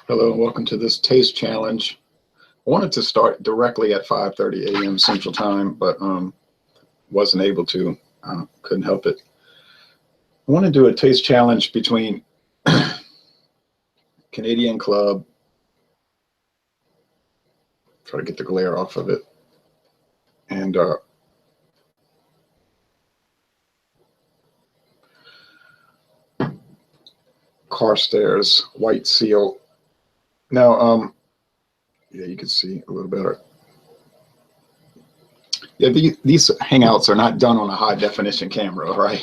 Hello and welcome to this taste challenge. I wanted to start directly at 5:30 a.m. Central Time, but wasn't able to. Couldn't help it. I want to do a taste challenge between Canadian Club. Try to get the glare off of it, and Carstairs White Seal. Now, yeah, you can see a little better. Yeah, these hangouts are not done on a high definition camera, right?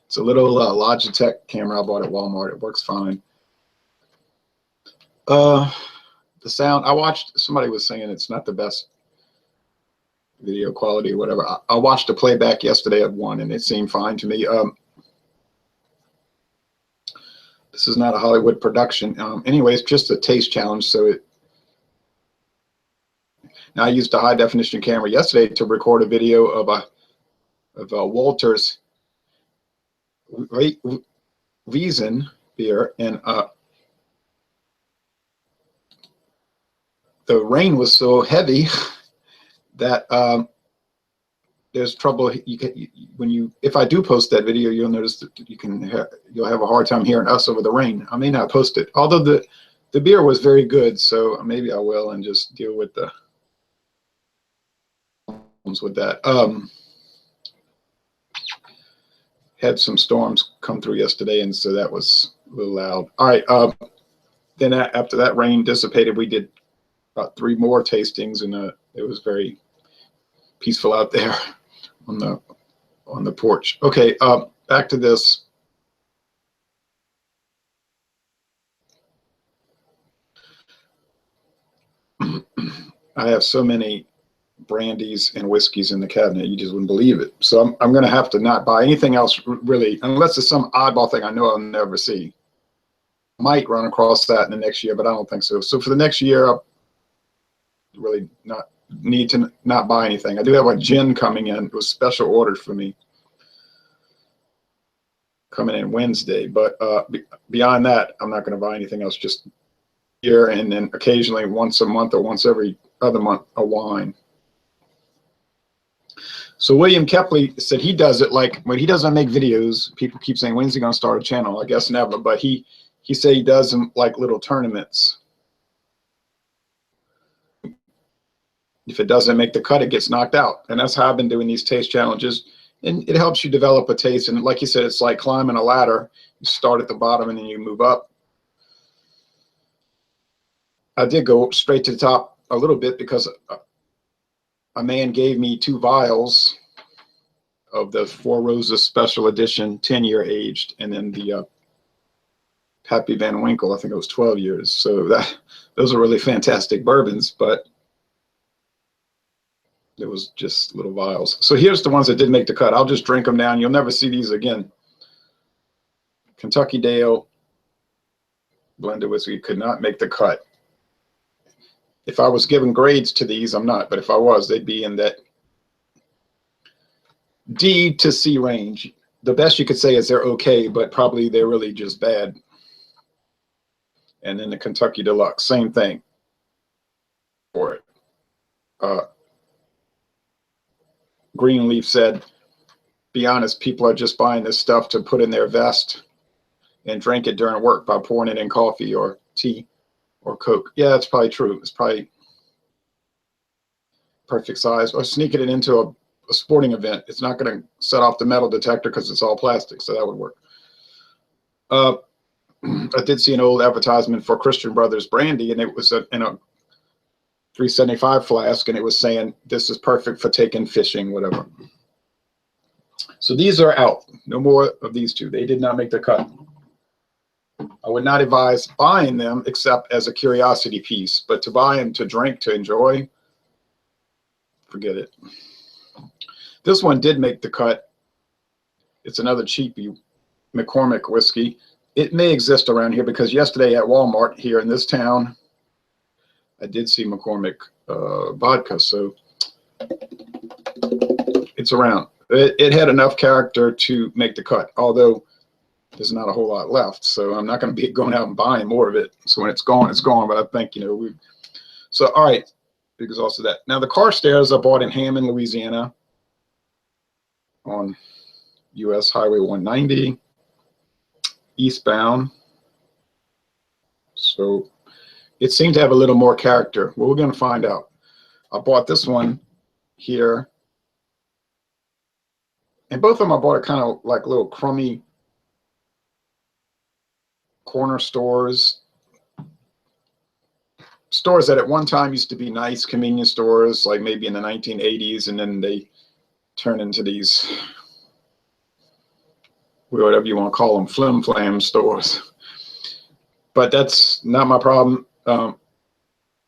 It's a little Logitech camera I bought at Walmart. It works fine. The sound, I watched, somebody was saying it's not the best video quality or whatever. I watched the playback yesterday at 1 and it seemed fine to me. This is not a Hollywood production. Anyway, it's just a taste challenge. So now I used a high definition camera yesterday to record a video of Walter's Wiesen beer, and the rain was so heavy that there's trouble. If I do post that video, you'll notice that you'll have a hard time hearing us over the rain. I may not post it, although the beer was very good, so maybe I will and just deal with the problems with that. Had some storms come through yesterday, and so that was a little loud. All right. Then after that rain dissipated, we did about 3 more tastings, and it was very peaceful out there on the porch. Okay, back to this. I have so many brandies and whiskeys in the cabinet, you just wouldn't believe it. So I'm going to have to not buy anything else really, unless it's some oddball thing I know I'll never see. Might run across that in the next year, but I don't think so. So for the next year, I'll really not need to not buy anything. I do have a gin coming in. It was special ordered for me, coming in Wednesday. But beyond that, I'm not going to buy anything else. Just beer, and then occasionally once a month or once every other month, a wine. So William Kepley said he does it like when he doesn't make videos. People keep saying, when's he going to start a channel? I guess never. But he said he does them like little tournaments. If it doesn't make the cut, it gets knocked out. And that's how I've been doing these taste challenges. And it helps you develop a taste. And like you said, it's like climbing a ladder. You start at the bottom and then you move up. I did go straight to the top a little bit because a man gave me 2 vials of the Four Roses Special Edition, 10-year aged, and then the Pappy Van Winkle, I think it was 12 years. So those are really fantastic bourbons, but it was just little vials. So here's the ones that did make the cut. I'll just drink them down. You'll never see these again. Kentucky Dale blended whiskey could not make the cut. If I was giving grades to these, I'm not, but if I was, they'd be in that D to C range. The best you could say is they're okay, but probably they're really just bad. And then the Kentucky Deluxe, same thing for it. Greenleaf said, be honest, people are just buying this stuff to put in their vest and drink it during work by pouring it in coffee or tea or Coke. Yeah, that's probably true. It's probably perfect size. Or sneaking it into a sporting event. It's not going to set off the metal detector because it's all plastic, so that would work. I did see an old advertisement for Christian Brothers brandy, and it was in a 375 flask, and it was saying this is perfect for taking fishing, whatever. So these are out. No more of these 2. They did not make the cut. I would not advise buying them except as a curiosity piece, but to buy them to drink, to enjoy, forget it. This one did make the cut. It's another cheapy McCormick whiskey. It may exist around here because yesterday at Walmart here in this town, I did see McCormick vodka, so it's around. It had enough character to make the cut, although there's not a whole lot left. So I'm not going to be going out and buying more of it. So when it's gone, it's gone. But I think, you know, so all right, exhausted that. Now the Carstairs I bought in Hammond, Louisiana, on US Highway 190, eastbound. So it seemed to have a little more character. Well, we're going to find out. I bought this one here, and both of them I bought at kind of like little crummy corner stores that at one time used to be nice convenience stores, like maybe in the 1980s, and then they turn into these, whatever you want to call them, flim flam stores. But that's not my problem.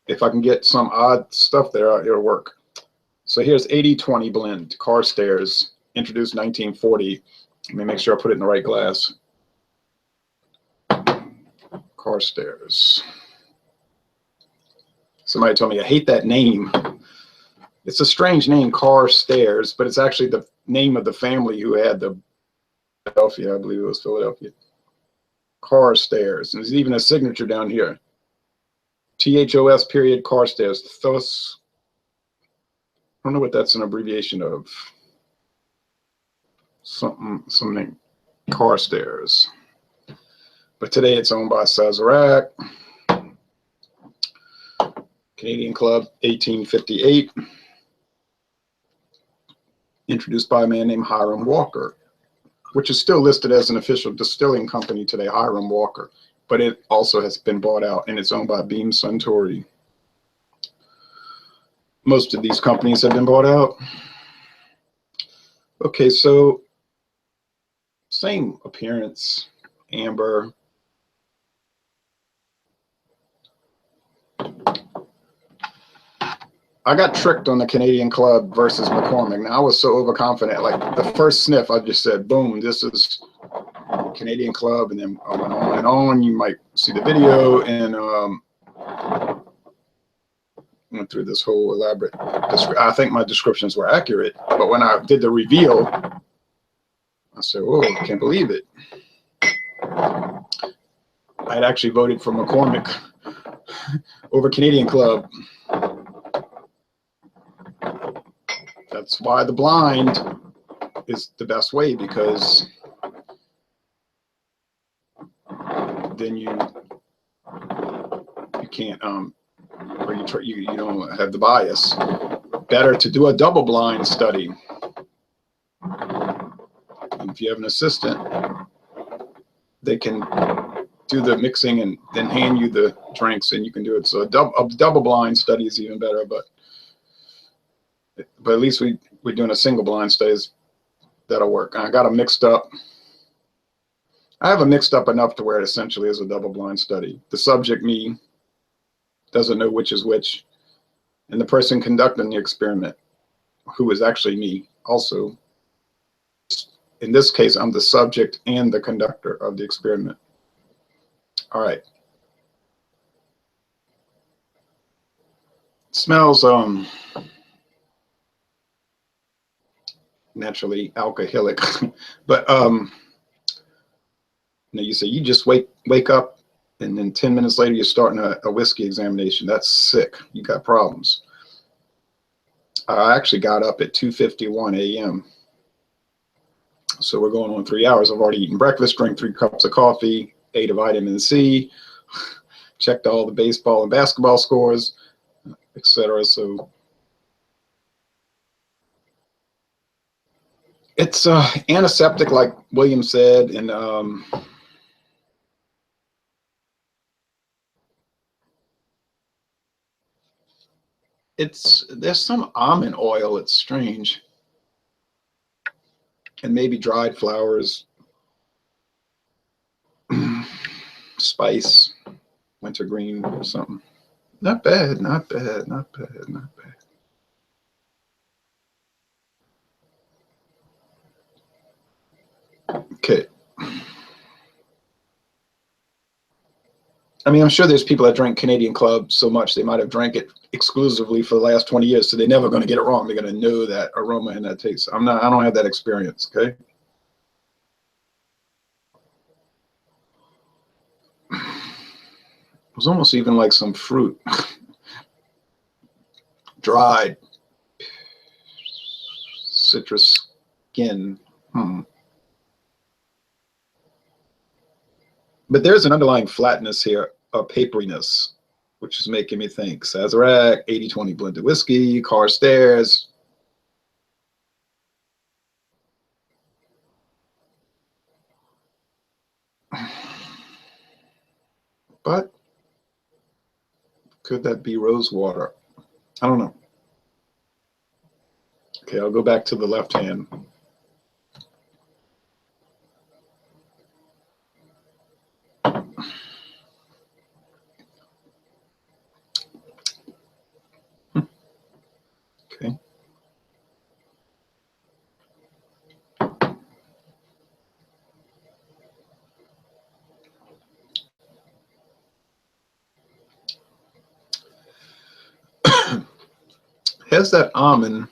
If I can get some odd stuff there, it'll work. So here's 80-20 blend, Carstairs, introduced 1940. Let me make sure I put it in the right glass. Carstairs. Somebody told me, I hate that name. It's a strange name, Carstairs, but it's actually the name of the family who had the Philadelphia, I believe it was Philadelphia. Carstairs. And there's even a signature down here. THOS period Carstairs. Thos. I don't know what that's an abbreviation of. Something Carstairs. But today it's owned by Sazerac. Canadian Club, 1858. Introduced by a man named Hiram Walker, which is still listed as an official distilling company today, Hiram Walker. But it also has been bought out, and it's owned by Beam Suntory. Most of these companies have been bought out. Okay, so same appearance, amber. I got tricked on the Canadian Club versus McCormick. Now I was so overconfident. Like the first sniff, I just said, boom, this is Canadian Club. And then I went on and on. You might see the video, and went through this whole elaborate. I think my descriptions were accurate. But when I did the reveal, I said, whoa, I can't believe it. I had actually voted for McCormick over Canadian Club. That's why the blind is the best way, because then you can't or you don't have the bias. Better to do a double blind study. If you have an assistant, they can do the mixing and then hand you the drinks, and you can do it. So a double blind study is even better, but at least we're doing a single blind studies. That'll work. I got them mixed up. I have them mixed up enough to where it essentially is a double blind study. The subject, me, doesn't know which is which, and the person conducting the experiment, who is actually me also. In this case, I'm the subject and the conductor of the experiment. All right. It smells naturally alcoholic, but you say you just wake up and then 10 minutes later you're starting a whiskey examination. That's sick. You got problems. I actually got up at 2:51 a.m. So we're going on 3 hours. I've already eaten breakfast, drank 3 cups of coffee, ate a vitamin C, checked all the baseball and basketball scores, etc. So it's antiseptic, like William said, and there's some almond oil. It's strange, and maybe dried flowers, spice, wintergreen or something. Not bad, not bad, not bad, not bad. Okay. I mean, I'm sure there's people that drink Canadian Club so much they might have drank it exclusively for the last 20 years, so they're never going to get it wrong. They're going to know that aroma and that taste. I don't have that experience, okay? was almost even like some fruit, dried citrus skin. But there's an underlying flatness here, a paperiness, which is making me think Sazerac, 80-20 blended whiskey, Carstairs. But could that be rose water? I don't know. Okay, I'll go back to the left hand. Okay. Has that almond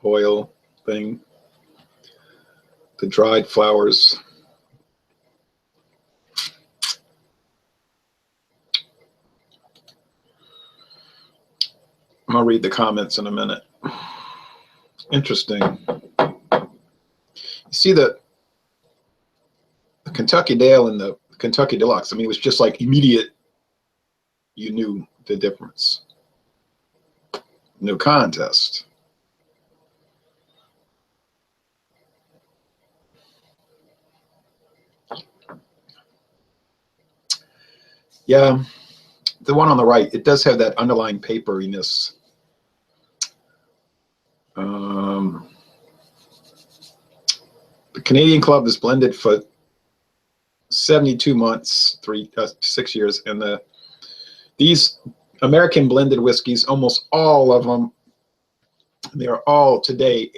oil thing, the dried flowers. I'm gonna read the comments in a minute. Interesting. You see the Kentucky Dale and the Kentucky Deluxe. I mean, it was just like immediate. You knew the difference. No contest. Yeah, the one on the right, it does have that underlying paperiness. The Canadian Club is blended for 72 months, 6 years, and these American blended whiskeys, almost all of them, they are all today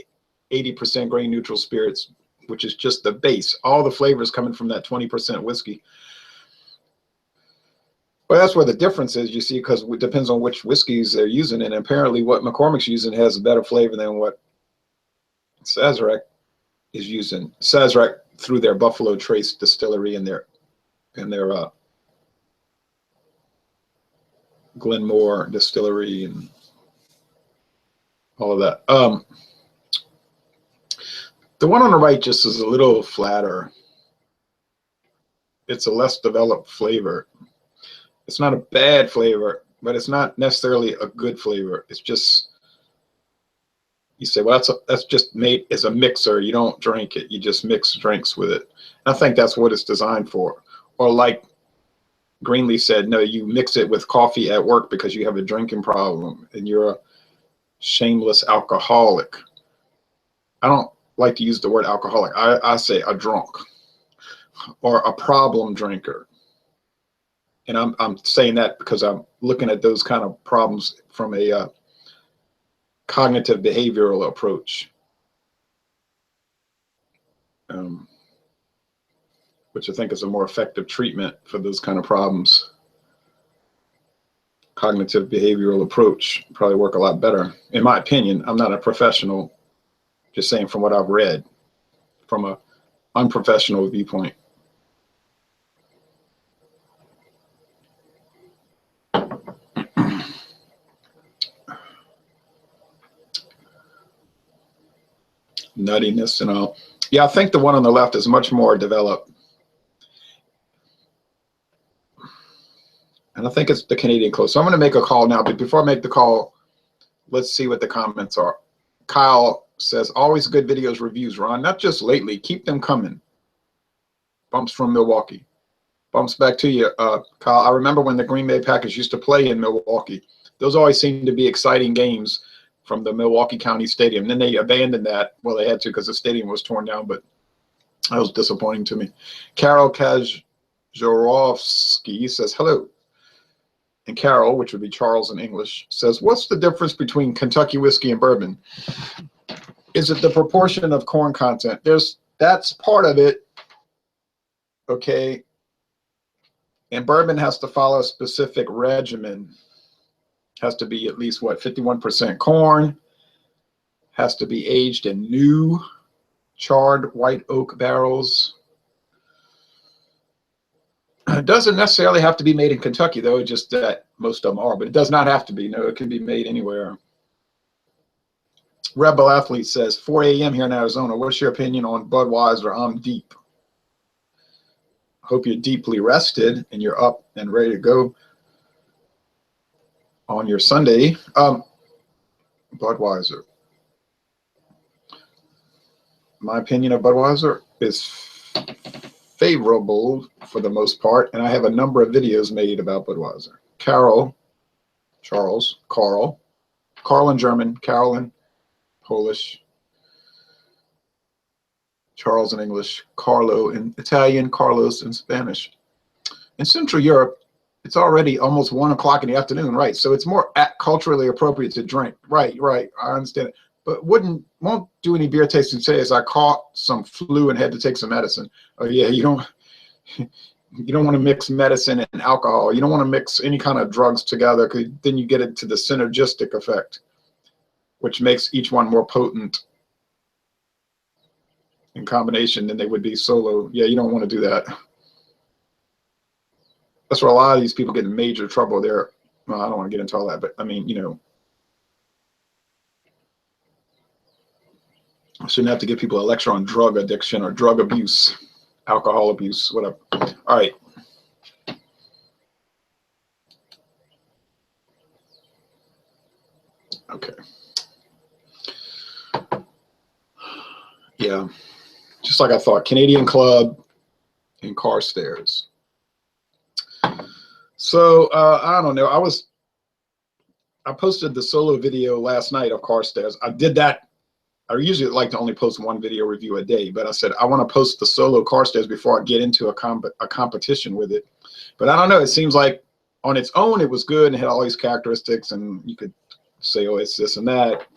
80% grain neutral spirits, which is just the base. All the flavors coming from that 20% whiskey. Well, that's where the difference is, you see, because it depends on which whiskeys they're using, and apparently what McCormick's using has a better flavor than what Sazerac is using. Sazerac through their Buffalo Trace distillery and their Glenmore distillery and all of that. The one on the right just is a little flatter. It's a less developed flavor. It's not a bad flavor, but it's not necessarily a good flavor. It's just, you say, well, that's just made as a mixer. You don't drink it. You just mix drinks with it. And I think that's what it's designed for. Or like Greenlee said, no, you mix it with coffee at work because you have a drinking problem and you're a shameless alcoholic. I don't like to use the word alcoholic. I say a drunk or a problem drinker. And I'm saying that because I'm looking at those kind of problems from a cognitive behavioral approach, which I think is a more effective treatment for those kind of problems. Cognitive behavioral approach probably work a lot better, in my opinion. I'm not a professional, just saying from what I've read, from a unprofessional viewpoint. Nuttiness and all. Yeah, I think the one on the left is much more developed. And I think it's the Canadian Club. So I'm going to make a call now, but before I make the call, let's see what the comments are. Kyle says, always good videos, reviews, Ron. Not just lately. Keep them coming. Bumps from Milwaukee. Bumps back to you, Kyle. I remember when the Green Bay Packers used to play in Milwaukee. Those always seemed to be exciting games from the Milwaukee County Stadium. And then they abandoned that. Well, they had to because the stadium was torn down, but that was disappointing to me. Carol Kajorovsky says, hello. And Carol, which would be Charles in English, says, what's the difference between Kentucky whiskey and bourbon? Is it the proportion of corn content? That's part of it, okay? And bourbon has to follow a specific regimen. Has to be at least, what, 51% corn. Has to be aged in new charred white oak barrels. It doesn't necessarily have to be made in Kentucky, though, just that most of them are, but it does not have to be. No, it can be made anywhere. Rebel Athlete says, 4 a.m. here in Arizona. What's your opinion on Budweiser? I'm deep. Hope you're deeply rested and you're up and ready to go on your Sunday. Budweiser. My opinion of Budweiser is favorable for the most part, and I have a number of videos made about Budweiser. Carl in German, Carol in Polish, Charles in English, Carlo in Italian, Carlos in Spanish. In Central Europe, it's already almost 1 o'clock in the afternoon, right? So it's more culturally appropriate to drink. Right, I understand it. But won't do any beer tasting today as I caught some flu and had to take some medicine. Oh yeah, you don't want to mix medicine and alcohol. You don't want to mix any kind of drugs together, because then you get into the synergistic effect, which makes each one more potent in combination than they would be solo. Yeah, you don't want to do that. That's where a lot of these people get in major trouble there. Well, I don't want to get into all that, but I mean, I shouldn't have to give people a lecture on drug addiction or drug abuse, alcohol abuse, whatever. All right. Okay. Yeah. Just like I thought, Canadian Club and Carstairs. So I don't know. I posted the solo video last night of Carstairs. I did that. I usually like to only post one video review a day, but I said I want to post the solo Carstairs before I get into a competition with it. But I don't know. It seems like on its own it was good and had all these characteristics, and you could say, oh, it's this and that.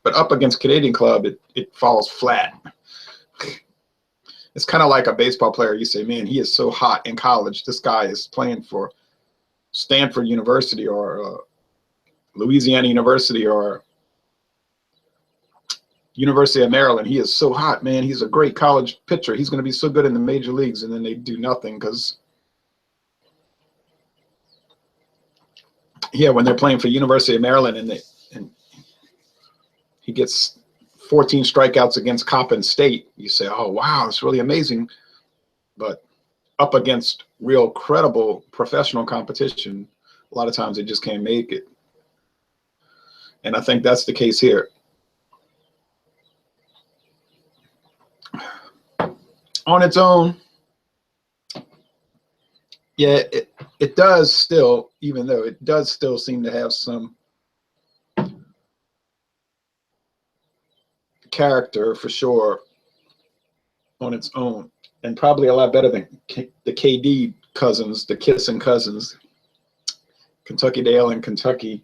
But up against Canadian Club, it falls flat. It's kind of like a baseball player. You say, man, he is so hot in college. This guy is playing for Stanford University or Louisiana University or University of Maryland. He is so hot, man. He's a great college pitcher. He's going to be so good in the major leagues, and then they do nothing because, yeah, when they're playing for University of Maryland and he gets 14 strikeouts against Coppin State, you say, oh, wow, it's really amazing. But up against real credible professional competition, a lot of times they just can't make it. And I think that's the case here. On its own, yeah, it does still, even though it does still seem to have some character for sure on its own, and probably a lot better than the KD cousins, the Kissing cousins, Kentucky Dale and Kentucky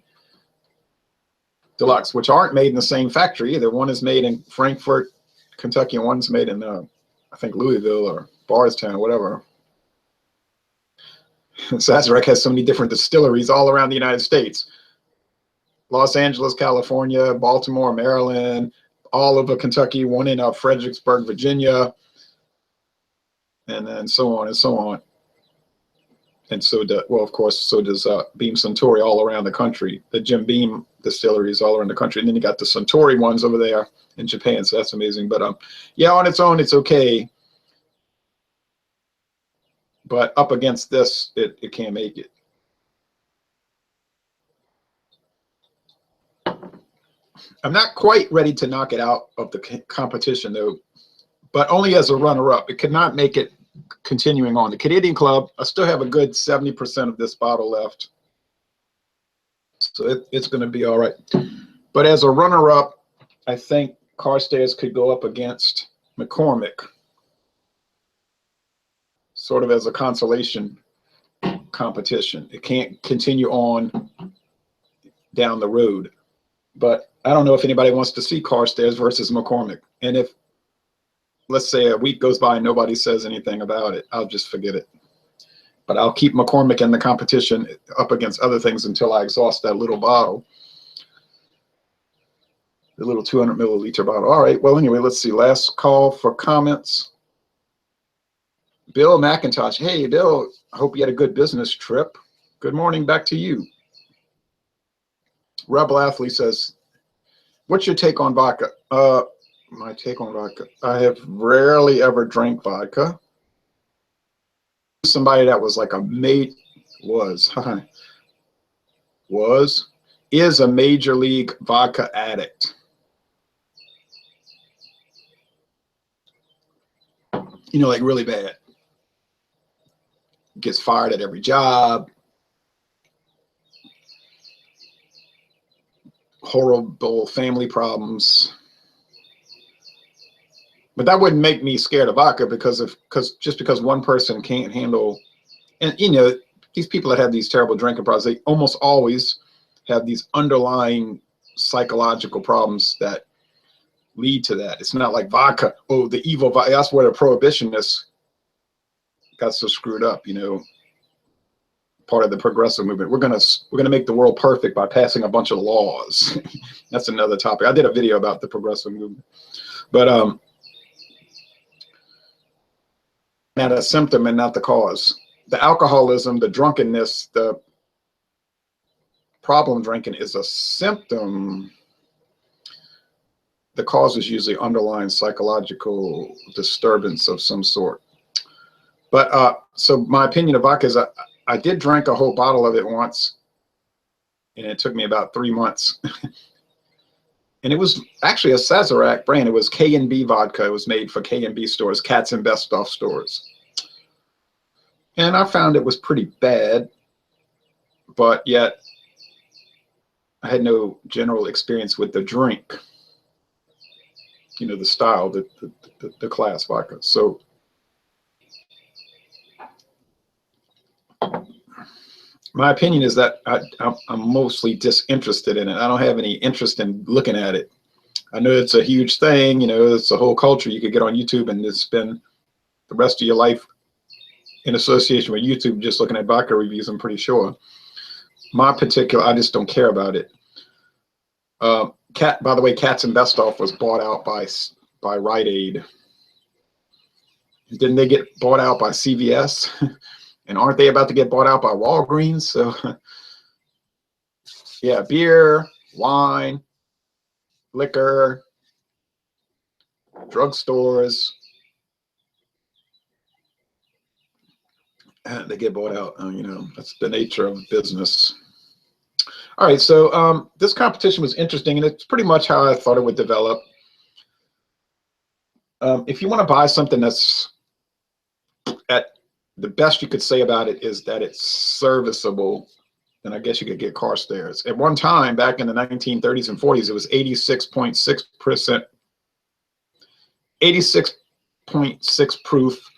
Deluxe, which aren't made in the same factory either. One is made in Frankfort, Kentucky, and one's made in I think Louisville or Bardstown, whatever. Sazerac has so many different distilleries all around the United States. Los Angeles, California, Baltimore, Maryland, all over Kentucky, one in Fredericksburg, Virginia, and then so on and so on. And so, well, of course, so does Beam Suntory all around the country. The Jim Beam distilleries all around the country. And then you got the Suntory ones over there in Japan, so that's amazing. But yeah, on its own, it's okay. But up against this, it can't make it. I'm not quite ready to knock it out of the competition, though, but only as a runner-up. It could not make it continuing on. The Canadian Club, I still have a good 70% of this bottle left. So it's going to be all right. But as a runner-up, I think Carstairs could go up against McCormick, sort of as a consolation competition. It can't continue on down the road. But I don't know if anybody wants to see Carstairs versus McCormick. And if, let's say, a week goes by and nobody says anything about it, I'll just forget it. But I'll keep McCormick in the competition up against other things until I exhaust that little bottle. The little 200 milliliter bottle. All right, well, anyway, let's see. Last call for comments. Bill McIntosh. Hey, Bill, I hope you had a good business trip. Good morning back to you. Rebel Athlete says, what's your take on vodka? My take on vodka. I have rarely ever drank vodka. Somebody that was like a mate is a major league vodka addict. You know, like really bad. Gets fired at every job. Horrible family problems. But that wouldn't make me scared of vodka because one person can't handle, and you know, these people that have these terrible drinking problems, they almost always have these underlying psychological problems that lead to that. It's not like vodka, oh, the evil vodka. That's where the prohibitionists got so screwed up, you know. Part of the progressive movement. We're gonna make the world perfect by passing a bunch of laws. That's another topic. I did a video about the progressive movement, but not a symptom and not the cause. The alcoholism, the drunkenness, the problem drinking is a symptom. The cause is usually underlying psychological disturbance of some sort. But so my opinion of vodka is I did drink a whole bottle of it once, and it took me about 3 months. And it was actually a Sazerac brand. It was K&B vodka. It was made for K&B stores, Katz and Best-Off stores. And I found it was pretty bad, but yet I had no general experience with the drink, you know, the style, the class vodka. So my opinion is that I'm mostly disinterested in it. I don't have any interest in looking at it. I know it's a huge thing, you know, it's a whole culture. You could get on YouTube and just spend the rest of your life in association with YouTube just looking at vodka reviews, I'm pretty sure. My particular, I just don't care about it. By the way, Katz and Best-Off was bought out by Rite Aid. Didn't they get bought out by CVS? And aren't they about to get bought out by Walgreens? So yeah, beer, wine, liquor, drugstores, they get bought out. You know, that's the nature of business. All right, so this competition was interesting, and it's pretty much how I thought it would develop. If you want to buy something that's the best you could say about it is that it's serviceable, then I guess you could get Carstairs. At one time, back in the 1930s and 40s, it was 86.6%, 86.6 proof,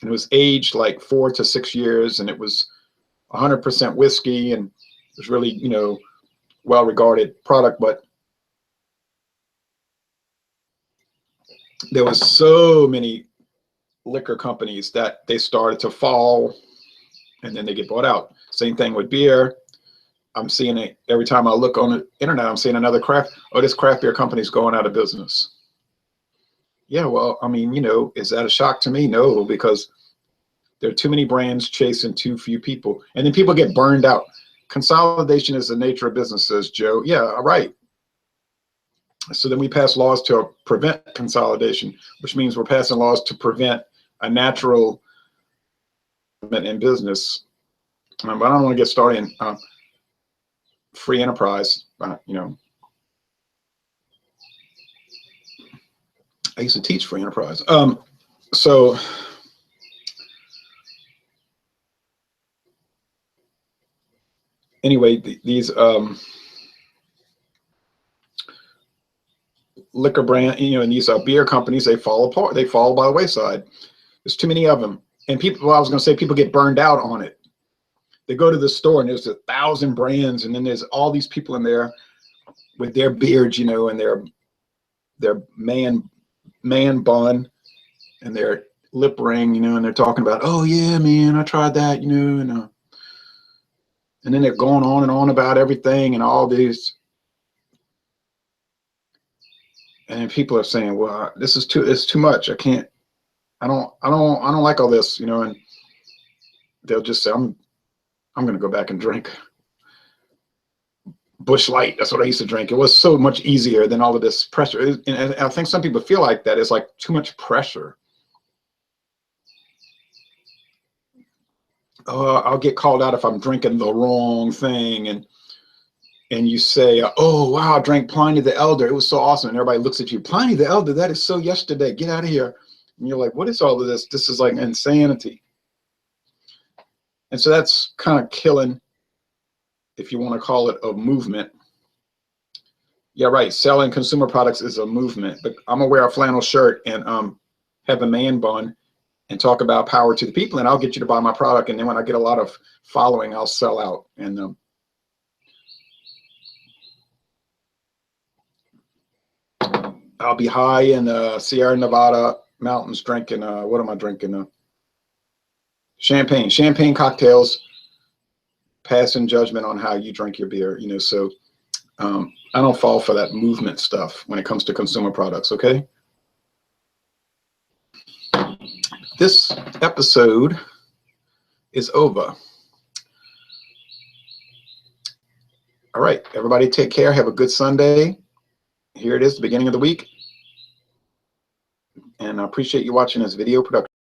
and it was aged like 4 to 6 years, and it was 100% whiskey, and it was really, you know, well-regarded product. But there was so many liquor companies that they started to fall, and then they get bought out. Same thing with beer. I'm seeing it every time I look on the internet. I'm seeing another this craft beer company's going out of business. Yeah, well, I mean, you know, is that a shock to me? No, because there are too many brands chasing too few people, and then people get burned out. Consolidation is the nature of business, says Joe. Yeah, all right. So then we pass laws to prevent consolidation, which means we're passing laws to prevent a natural in business. But I don't want to get started in free enterprise. You know, I used to teach free enterprise. So anyway, these liquor brand, you know, and these beer companies, they fall apart. They fall by the wayside. There's too many of them. And people, well, I was going to say, people get burned out on it. They go to the store and there's 1,000 brands, and then there's all these people in there with their beards, you know, and their man bun and their lip ring, you know, and they're talking about, oh yeah, man, I tried that, you know, and then they're going on and on about everything and all these. And people are saying, well, it's too much. I can't I don't like all this, you know, and they'll just say, I'm going to go back and drink Bush Light. That's what I used to drink. It was so much easier than all of this pressure. And I think some people feel like that. It's like too much pressure. I'll get called out if I'm drinking the wrong thing. And you say, oh, wow, I drank Pliny the Elder. It was so awesome. And everybody looks at you, Pliny the Elder, that is so yesterday. Get out of here. And you're like, what is all of this? This is like insanity. And so that's kind of killing, if you want to call it a movement. Yeah, right. Selling consumer products is a movement. But I'm going to wear a flannel shirt and have a man bun and talk about power to the people, and I'll get you to buy my product. And then when I get a lot of following, I'll sell out. And I'll be high in Sierra Nevada mountains drinking, what am I drinking? Champagne cocktails, passing judgment on how you drink your beer, you know. So I don't fall for that movement stuff when it comes to consumer products, okay? This episode is over. All right, everybody take care. Have a good Sunday. Here it is, the beginning of the week. And I appreciate you watching this video production.